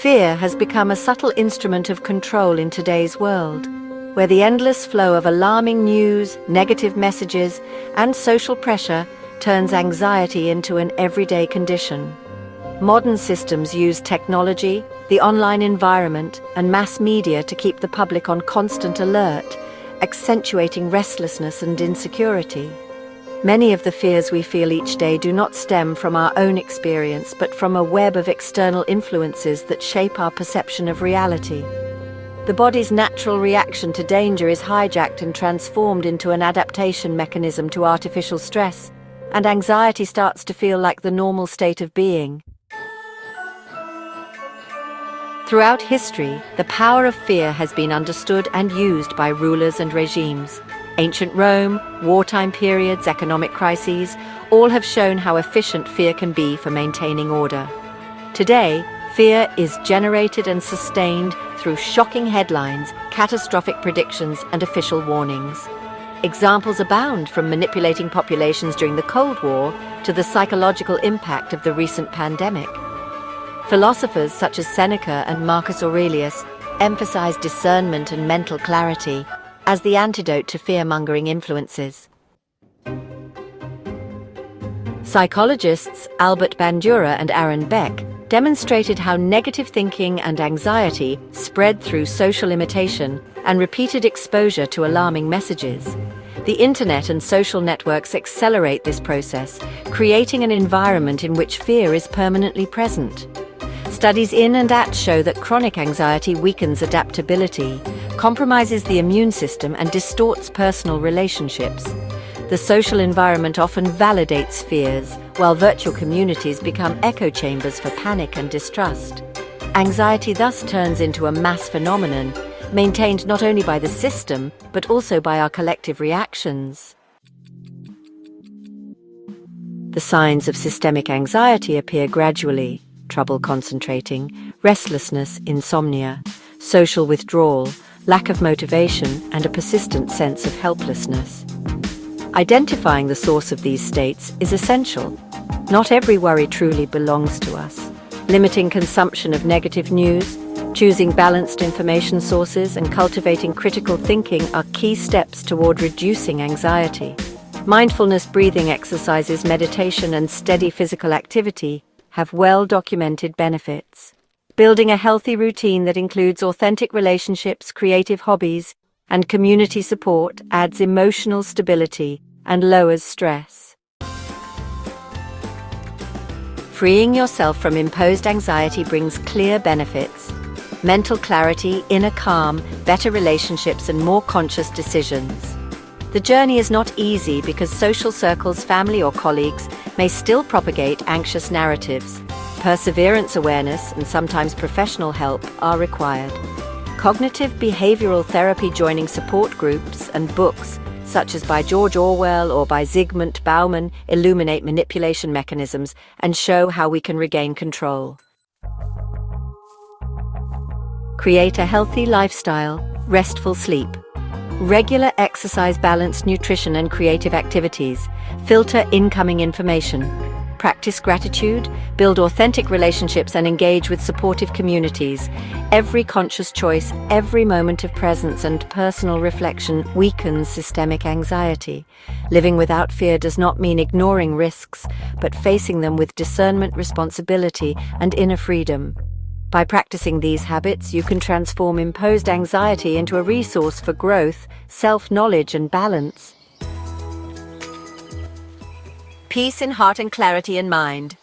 Fear has become a subtle instrument of control in today's world, where the endless flow of alarming news, negative messages, and social pressure turns anxiety into an everyday condition. Modern systems use technology, the online environment, and mass media to keep the public on constant alert, accentuating restlessness and insecurity. Many of the fears we feel each day do not stem from our own experience, but from a web of external influences that shape our perception of reality. The body's natural reaction to danger is hijacked and transformed into an adaptation mechanism to artificial stress, and anxiety starts to feel like the normal state of being. Throughout history, the power of fear has been understood and used by rulers and regimes. Ancient Rome, wartime periods, economic crises, all have shown how efficient fear can be for maintaining order. Today, fear is generated and sustained through shocking headlines, catastrophic predictions, and official warnings. Examples abound, from manipulating populations during the Cold War to the psychological impact of the recent pandemic. Philosophers such as Seneca and Marcus Aurelius emphasize discernment and mental clarity as the antidote to fear-mongering influences. Psychologists Bandura and Beck demonstrated how negative thinking and anxiety spread through social imitation and repeated exposure to alarming messages. The internet and social networks accelerate this process, creating an environment in which fear is permanently present. Studies in and at show that chronic anxiety weakens adaptability, compromises the immune system, and distorts personal relationships. The social environment often validates fears, while virtual communities become echo chambers for panic and distrust. Anxiety thus turns into a mass phenomenon, maintained not only by the system, but also by our collective reactions. The signs of systemic anxiety appear gradually: trouble concentrating, restlessness, insomnia, social withdrawal, lack of motivation, and a persistent sense of helplessness. Identifying the source of these states is essential. Not every worry truly belongs to us. Limiting consumption of negative news, choosing balanced information sources, and cultivating critical thinking are key steps toward reducing anxiety. Mindfulness breathing exercises, meditation, and steady physical activity have well-documented benefits. Building a healthy routine that includes authentic relationships, creative hobbies, and community support adds emotional stability and lowers stress. Freeing yourself from imposed anxiety brings clear benefits: mental clarity, inner calm, better relationships, and more conscious decisions. The journey is not easy because social circles, family, or colleagues may still propagate anxious narratives. Perseverance, awareness, and sometimes professional help are required. Cognitive behavioral therapy, joining support groups, and books, such as by George Orwell or by Zygmunt Bauman, illuminate manipulation mechanisms and show how we can regain control. Create a healthy lifestyle, restful sleep, regular exercise, balanced nutrition, and creative activities. Filter incoming information. Practice gratitude, build authentic relationships, and engage with supportive communities. Every conscious choice, every moment of presence and personal reflection weakens systemic anxiety. Living without fear does not mean ignoring risks, but facing them with discernment, responsibility, and inner freedom. By practicing these habits, you can transform imposed anxiety into a resource for growth, self-knowledge, and balance. Peace in heart and clarity in mind.